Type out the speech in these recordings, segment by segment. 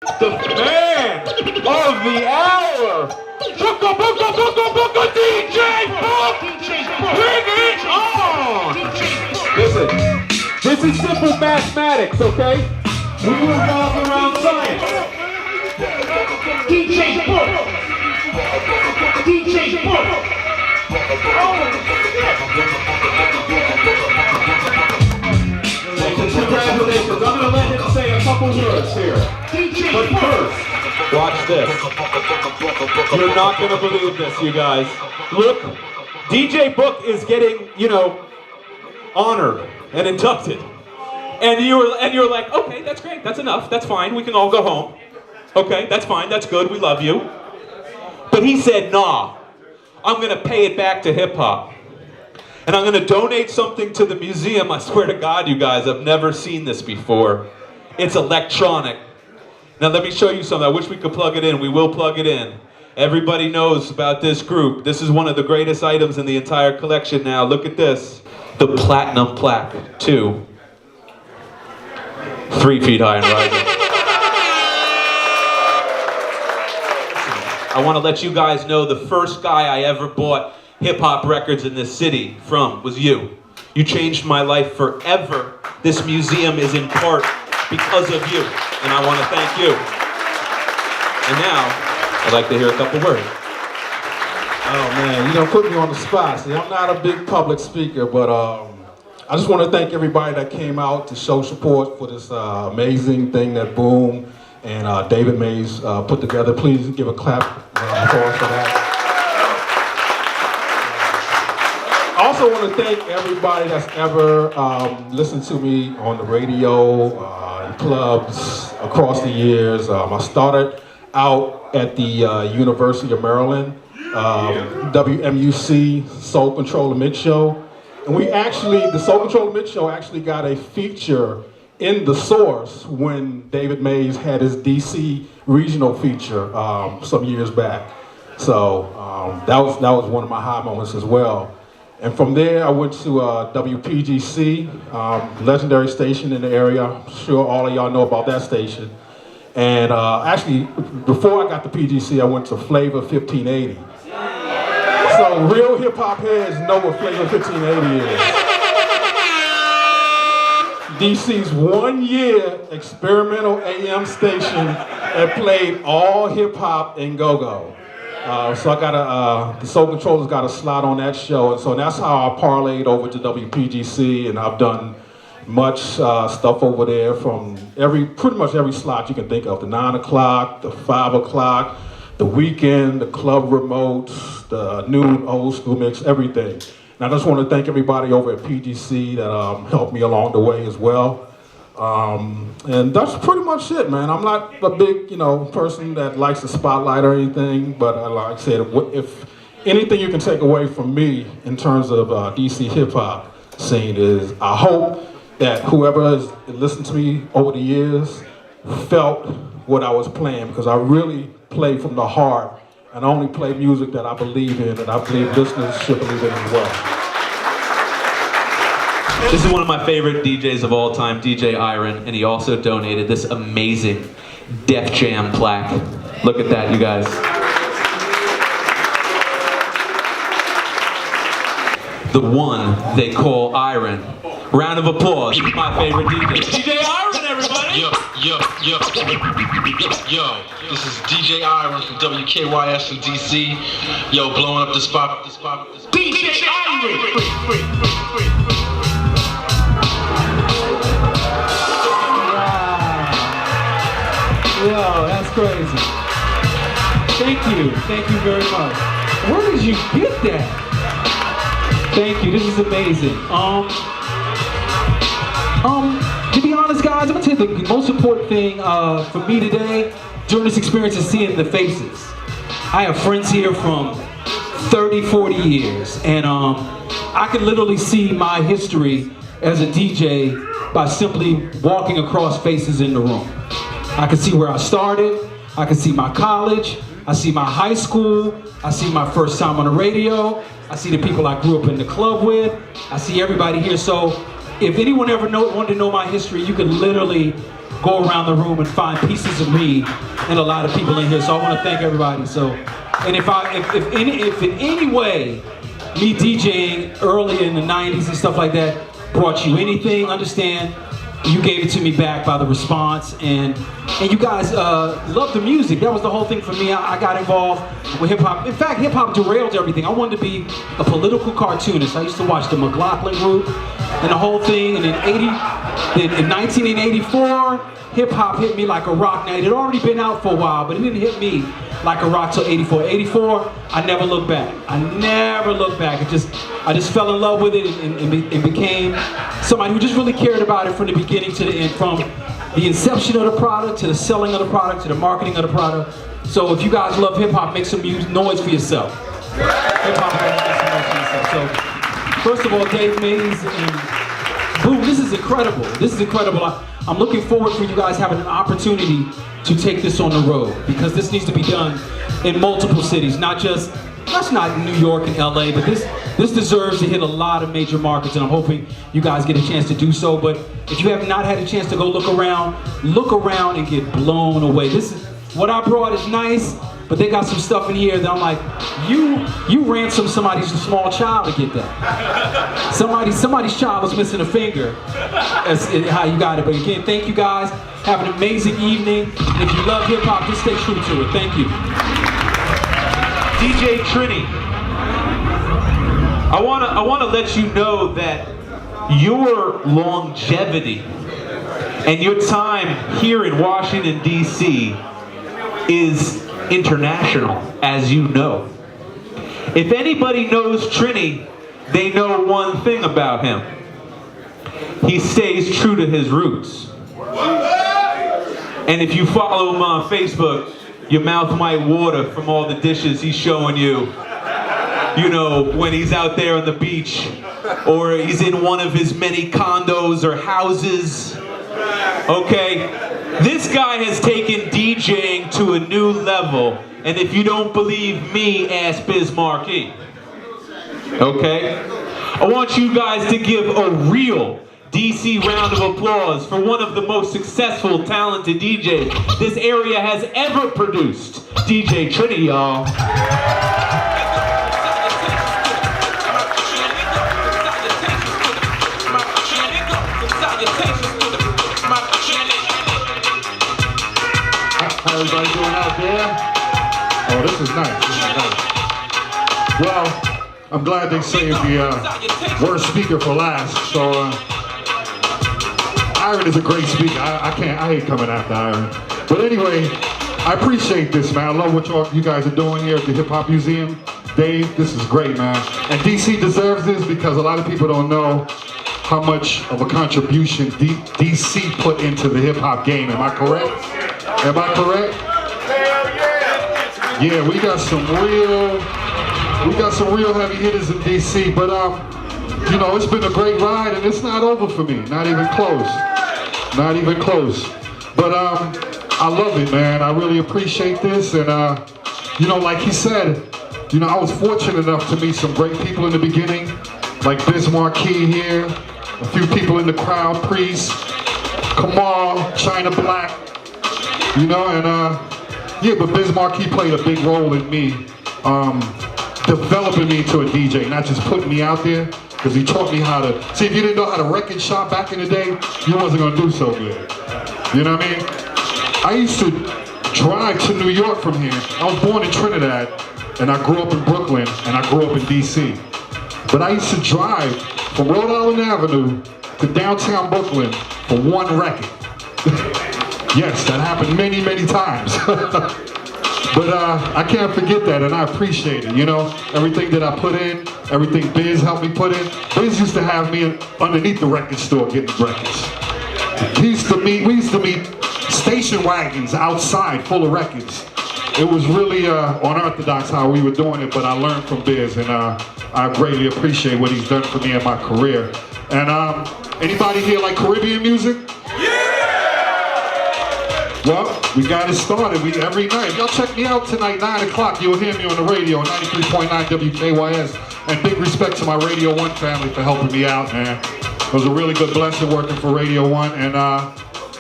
The man of the hour, Booka Booka Booka Booka DJ Book! Bring it on! Listen, this is simple mathematics, okay? We revolve around science. DJ Book! DJ Book! Congratulations. I'm going to let him say a couple words here. But first, watch this. You're not going to believe this, you guys. Look, DJ Book is getting, honored and inducted. And you're like, okay, that's great. That's enough. That's fine. We can all go home. Okay, that's fine. That's good. We love you. But he said, nah, I'm going to pay it back to hip-hop. And I'm going to donate something to the museum. I swear to God, you guys, I've never seen this before. It's electronic. Now let me show you something. I wish we could plug it in. We will plug it in. Everybody knows about this group. This is one of the greatest items in the entire collection now. Look at this. The platinum plaque, 2. 3 feet high and rising. I want to let you guys know the first guy I ever bought hip-hop records in this city from was you. You changed my life forever. This museum is in part because of you, and I want to thank you. And now, I'd like to hear a couple words. Oh man, put me on the spot. See, I'm not a big public speaker, but I just want to thank everybody that came out to show support for this amazing thing that Boom and David Mays put together. Please give a clap for that. I also want to thank everybody that's ever listened to me on the radio, in clubs, across the years. I started out at the University of Maryland, WMUC Soul Control Mix Show. And the Soul Control Mix Show actually got a feature in The Source when David Mays had his DC regional feature some years back. So that was one of my high moments as well. And from there, I went to WPGC, legendary station in the area. I'm sure all of y'all know about that station. And actually, before I got to PGC, I went to Flavor 1580. So real hip-hop heads know what Flavor 1580 is. DC's 1-year experimental AM station that played all hip-hop and go-go. So I got the Soul Controllers got a slot on that show, and so that's how I parlayed over to WPGC, and I've done much stuff over there from pretty much every slot you can think of, the 9 o'clock, the 5 o'clock, the weekend, the club remotes, the new old school mix, everything. And I just want to thank everybody over at PGC that helped me along the way as well. And that's pretty much it, man. I'm not a big, person that likes the spotlight or anything, but like I said, if anything you can take away from me in terms of DC hip-hop scene is I hope that whoever has listened to me over the years felt what I was playing, because I really play from the heart, and I only play music that I believe in, and I believe listeners should believe in as well. This is one of my favorite DJs of all time, DJ Iron, and he also donated this amazing Def Jam plaque. Look at that, you guys. The one they call Iron. Round of applause for my favorite DJ. DJ Iron, everybody! Yo, this is DJ Iron from WKYS in DC. Yo, blowing up the spot. DJ Iron! Yo, that's crazy. Thank you very much. Where did you get that? Thank you, this is amazing. To be honest guys, I'm gonna tell you the most important thing for me today during this experience is seeing the faces. I have friends here from 30, 40 years, and I can literally see my history as a DJ by simply walking across faces in the room. I can see where I started, I can see my college, I see my high school, I see my first time on the radio, I see the people I grew up in the club with, I see everybody here. So if anyone ever wanted to know my history, you can literally go around the room and find pieces of me and a lot of people in here. So I want to thank everybody. So, and if in any way me DJing early in the 90s and stuff like that brought you anything, understand you gave it to me back by the response, and you guys love the music. That was the whole thing for me. I got involved with hip hop. In fact, hip hop derailed everything. I wanted to be a political cartoonist. I used to watch the McLaughlin Group and the whole thing. And in 1984, hip hop hit me like a rock. Now it had already been out for a while, but it didn't hit me like a rock till 84. 84, I never looked back. I never looked back. I just fell in love with it and became somebody who just really cared about it from the beginning to the end, from the inception of the product to the selling of the product to the marketing of the product. So if you guys love hip hop, make some noise for yourself. Hip hop, make some noise for yourself. So first of all, Dave Mays and Boom, this is incredible. This is incredible. I'm looking forward for you guys having an opportunity to take this on the road, because this needs to be done in multiple cities, not New York and LA, but this deserves to hit a lot of major markets, and I'm hoping you guys get a chance to do so. But if you have not had a chance to go look around and get blown away. What I brought is nice, but they got some stuff in here that I'm like, you ransomed somebody's small child to get that. Somebody's child was missing a finger. That's how you got it. But again, thank you guys. Have an amazing evening. If you love hip hop, just stay true to it. Thank you. DJ Trini, I wanna let you know that your longevity and your time here in Washington, D.C. is international, as you know. If anybody knows Trini, they know one thing about him. He stays true to his roots. And if you follow him on Facebook, your mouth might water from all the dishes he's showing you. You know, when he's out there on the beach, or he's in one of his many condos or houses. Okay? This guy has taken DJing to a new level, and if you don't believe me, ask Biz Markie. Okay? I want you guys to give a real DC round of applause for one of the most successful, talented DJs this area has ever produced. DJ Trini, y'all. How everybody doing out there? Oh, this is nice. This is nice. Well, I'm glad they saved the worst speaker for last. So, Iron is a great speaker. I hate coming after Iron. But anyway, I appreciate this, man. I love what you guys are doing here at the Hip Hop Museum. Dave, this is great, man. And DC deserves this because a lot of people don't know how much of a contribution DC put into the hip hop game. Am I correct? Am I correct? Yeah, we got some real heavy hitters in DC, but you know, it's been a great ride and it's not over for me. Not even close. Not even close. But I love it, man. I really appreciate this, and you know, like he said, you know, I was fortunate enough to meet some great people in the beginning, like Biz Markie here, a few people in the crowd, Priest, Kamal, China Black, you know, and yeah, but Biz Markie played a big role in me, developing me into a DJ, not just putting me out there, because he taught me how to, see, if you didn't know how to record shop back in the day, you wasn't gonna do so good. You know what I mean? I used to drive to New York from here. I was born in Trinidad, and I grew up in Brooklyn, and I grew up in DC. But I used to drive from Rhode Island Avenue to downtown Brooklyn for one record. Yes, that happened many, many times. But I can't forget that, and I appreciate it, you know? Everything that I put in, everything Biz helped me put in. Biz used to have me underneath the record store getting records. We used to meet station wagons outside full of records. It was really unorthodox how we were doing it, but I learned from Biz, and I greatly appreciate what he's done for me in my career. And anybody here like Caribbean music? Well, we got it started. Every night. Y'all check me out tonight, 9 o'clock. You'll hear me on the radio, 93.9 WKYS. And big respect to my Radio 1 family for helping me out, man. It was a really good blessing working for Radio 1. And,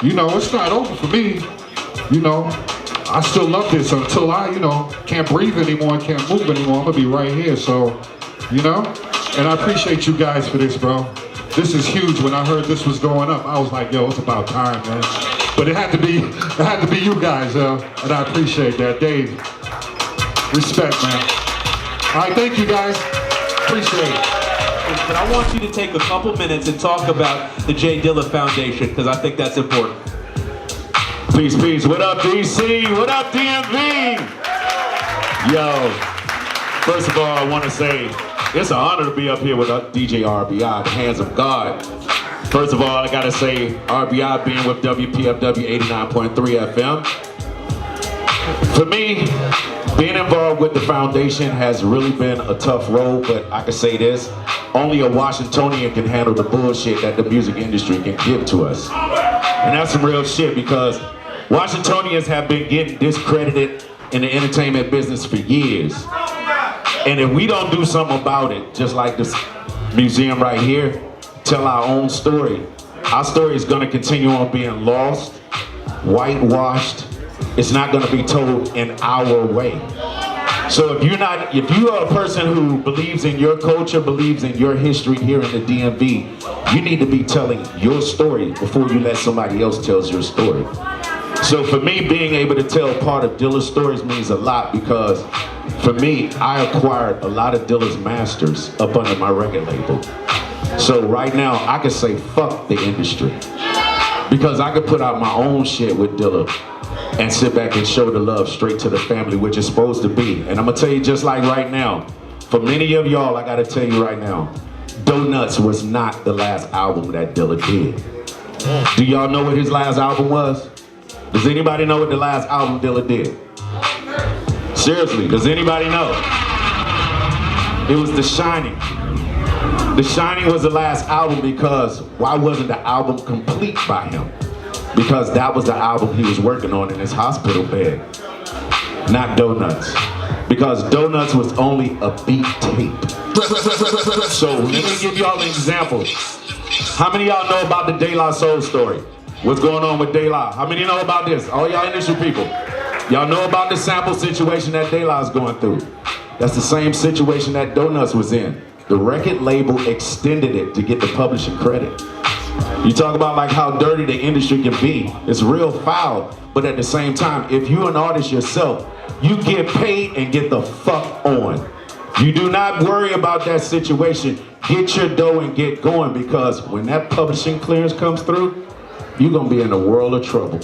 you know, it's not over for me. You know, I still love this until I, you know, can't breathe anymore, can't move anymore. I'm gonna be right here, so, you know? And I appreciate you guys for this, bro. This is huge. When I heard this was going up, I was like, yo, it's about time, man. But it had to be you guys, and I appreciate that. Dave, respect, man. All right, thank you guys. Appreciate it. But I want you to take a couple minutes and talk about the J Dilla Foundation, because I think that's important. Peace, peace. What up, DC? What up, DMV? Yo, first of all, I want to say it's an honor to be up here with DJ RBI, the hands of God. First of all, I got to say RBI being with WPFW 89.3 FM. For me, being involved with the foundation has really been a tough road, but I can say this, only a Washingtonian can handle the bullshit that the music industry can give to us. And that's some real shit, because Washingtonians have been getting discredited in the entertainment business for years. And if we don't do something about it, just like this museum right here, tell our own story, our story is gonna continue on being lost, whitewashed. It's not gonna be told in our way. So if you are a person who believes in your culture, believes in your history here in the DMV, you need to be telling your story before you let somebody else tell your story. So for me, being able to tell part of Dilla's stories means a lot, because for me, I acquired a lot of Dilla's masters up under my record label. So right now, I can say fuck the industry, because I could put out my own shit with Dilla and sit back and show the love straight to the family, which it's supposed to be. And I'm gonna tell you just like right now, for many of y'all, I gotta tell you right now, Donuts was not the last album that Dilla did. Do y'all know what his last album was? Does anybody know what the last album Dilla did? Seriously, does anybody know? It was The Shining. The Shining was the last album, because why wasn't the album complete by him? Because that was the album he was working on in his hospital bed, not Donuts. Because Donuts was only a beat tape. So let me give y'all an example. How many of y'all know about the De La Soul story? What's going on with De La? How many know about this? All y'all industry people. Y'all know about the sample situation that De La is going through. That's the same situation that Donuts was in. The record label extended it to get the publishing credit. You talk about like how dirty the industry can be. It's real foul, but at the same time, if you're an artist yourself, you get paid and get the fuck on. You do not worry about that situation. Get your dough and get going, because when that publishing clearance comes through, you're gonna be in a world of trouble.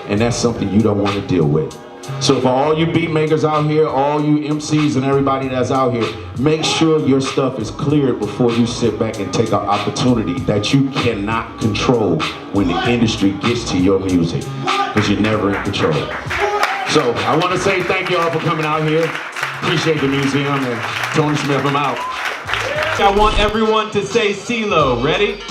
And that's something you don't want to deal with. So for all you beat makers out here, all you MCs and everybody that's out here, make sure your stuff is cleared before you sit back and take an opportunity that you cannot control when the industry gets to your music, because you're never in control. So I want to say thank you all for coming out here. Appreciate the museum, and Tony Smith, I'm out. I want everyone to say Celo. Ready?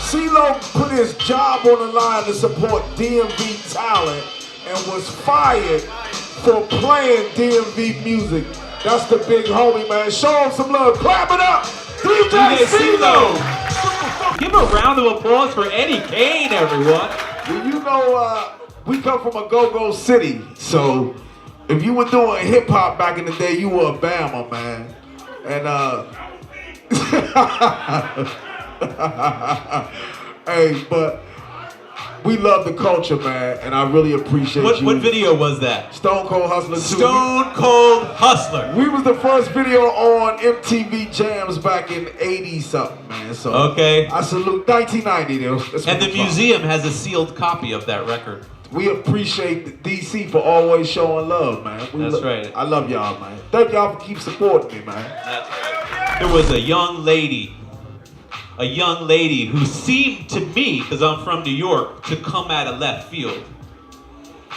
Celo put his job on the line to support DMV talent and was fired for playing DMV music. That's the big homie, man. Show him some love. Clap it up. DJ Celo. Give a round of applause for Eddie Kayne, everyone. Well, you know, we come from a go-go city, so if you were doing hip-hop back in the day, you were a Bama, man. And, hey, but we love the culture, man, and I really appreciate you. What video was that? Stone Cold Hustler 2. Stone Cold Hustler. We was the first video on MTV Jams back in 80-something, man. So okay. I salute 1990, though. And the museum has a sealed copy of that record. We appreciate DC for always showing love, man. That's right. I love y'all, man. Thank y'all for keep supporting me, man. That's right. There was a young lady who seemed to me, because I'm from New York, to come out of left field.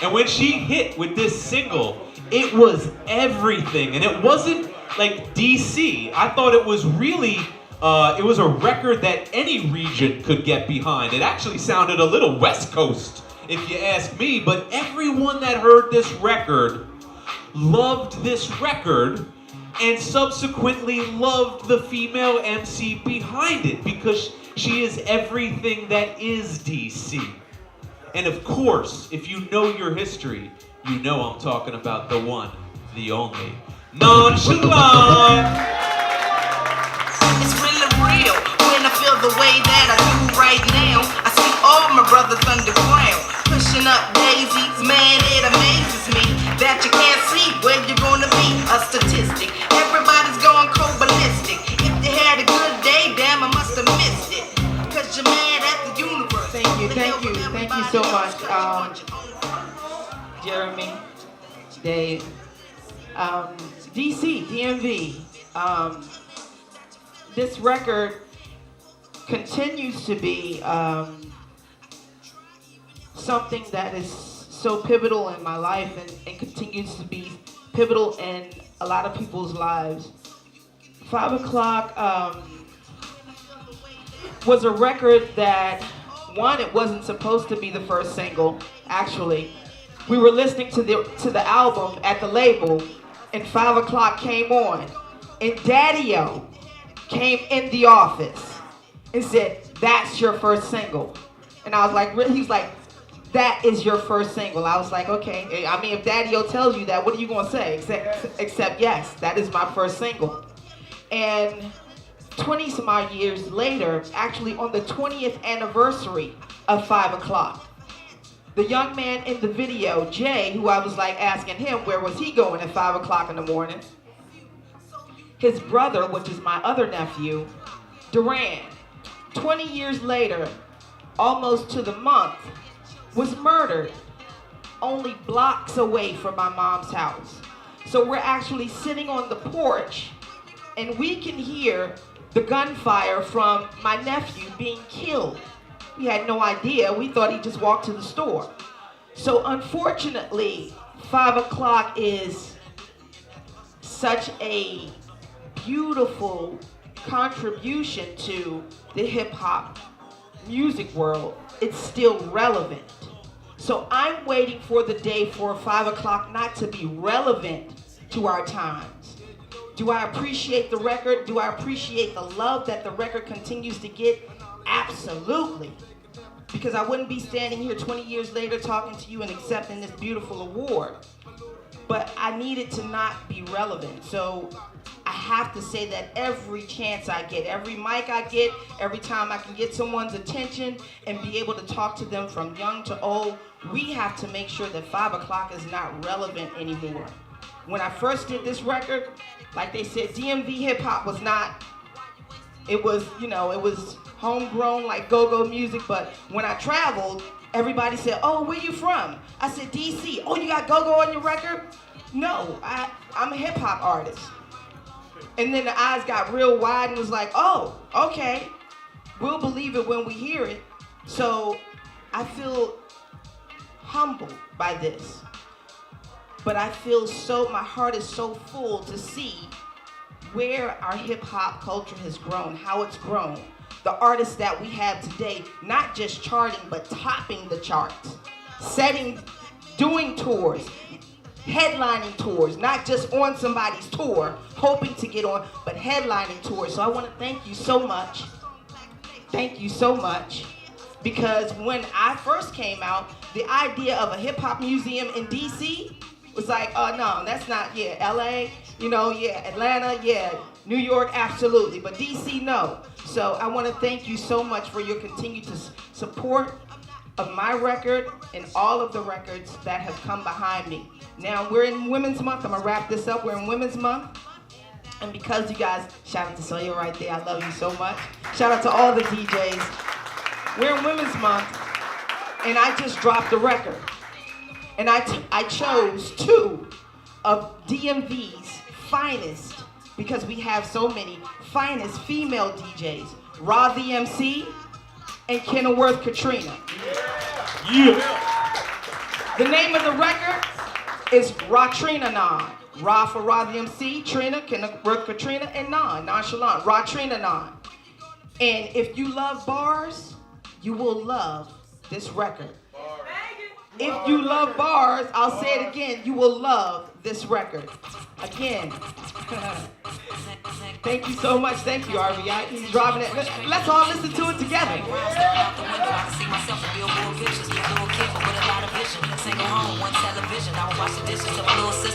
And when she hit with this single, it was everything. And it wasn't like DC. I thought it was really, it was a record that any region could get behind. It actually sounded a little West Coast, if you ask me. But everyone that heard this record loved this record, and subsequently loved the female MC behind it, because She is everything that is DC. And of course, if you know your history, you know I'm talking about the one, the only, Nonchalant. It's really real when I feel the way that I do right now. I see all my brothers underground, pushing up daisies. Man, it amazes me that you can't see where you're gonna be. A statistic, everybody's going cold ballistic. If you had a good day, damn, I must have missed it. Cause you're mad at the universe. Thank you so much, Jeremy, Dave, DC, DMV. This record continues to be something that is so pivotal in my life and continues to be pivotal in a lot of people's lives. 5 O'Clock was a record that, one, it wasn't supposed to be the first single, actually. We were listening to the album at the label, and 5 O'Clock came on, and Daddy-O came in the office and said, "That's your first single." And I was like, really? He was like, "That is your first single." I was like, okay. I mean, if Daddy-O tells you that, what are you gonna say? Except yes, that is my first single. And 20 some odd years later, actually on the 20th anniversary of 5 O'Clock, the young man in the video, Jay, who I was like asking him where was he going at 5 o'clock in the morning, his brother, which is my other nephew, Duran, 20 years later, almost to the month, was murdered only blocks away from my mom's house. So we're actually sitting on the porch and we can hear the gunfire from my nephew being killed. We had no idea. We thought he just walked to the store. So unfortunately, 5 O'Clock is such a beautiful contribution to the hip hop music world. It's still relevant. So I'm waiting for the day for 5 O'Clock not to be relevant to our times. Do I appreciate the record? Do I appreciate the love that the record continues to get? Absolutely. Because I wouldn't be standing here 20 years later talking to you and accepting this beautiful award. But I need it to not be relevant. So I have to say that every chance I get, every mic I get, every time I can get someone's attention and be able to talk to them from young to old, we have to make sure that 5 O'Clock is not relevant anymore. When I first did this record, like they said, DMV hip hop was not, it was, you know, it was homegrown like go-go music, but when I traveled, everybody said, "Oh, where you from?" I said, DC. "Oh, you got go-go on your record?" No, I'm a hip hop artist. And then the eyes got real wide and was like, "Oh, okay. We'll believe it when we hear it." So I feel humbled by this. But I feel my heart is so full to see where our hip hop culture has grown, how it's grown. The artists that we have today, not just charting, but topping the charts, doing tours, headlining tours, not just on somebody's tour, hoping to get on, but headlining tours. So I want to thank you so much. Thank you so much. Because when I first came out, the idea of a hip hop museum in DC was like, oh no, that's not, LA, Atlanta, New York, absolutely, but DC, no. So I want to thank you so much for your continued support of my record and all of the records that have come behind me. Now we're in Women's Month. I'm gonna wrap this up. We're in Women's Month. And because you guys, shout out to Celo right there, I love you so much. Shout out to all the DJs. We're in Women's Month, and I just dropped a record. And I chose 2 of DMV's finest, because we have so many, finest female DJs, Raw the MC and Kenilworth Katrina. The name of the record is Raw Trina Non. Raw for Raw the MC, Trina, Kenilworth Katrina, and Non, Nonchalant, Raw Trina Non. And if you love bars, you will love this record. If you love bars, I'll say it again, you will love this record. Again, Thank you so much. Thank you, RBI. He's driving it. Let's all listen to it together. Single home, one television. I was watching dishes of my little sister.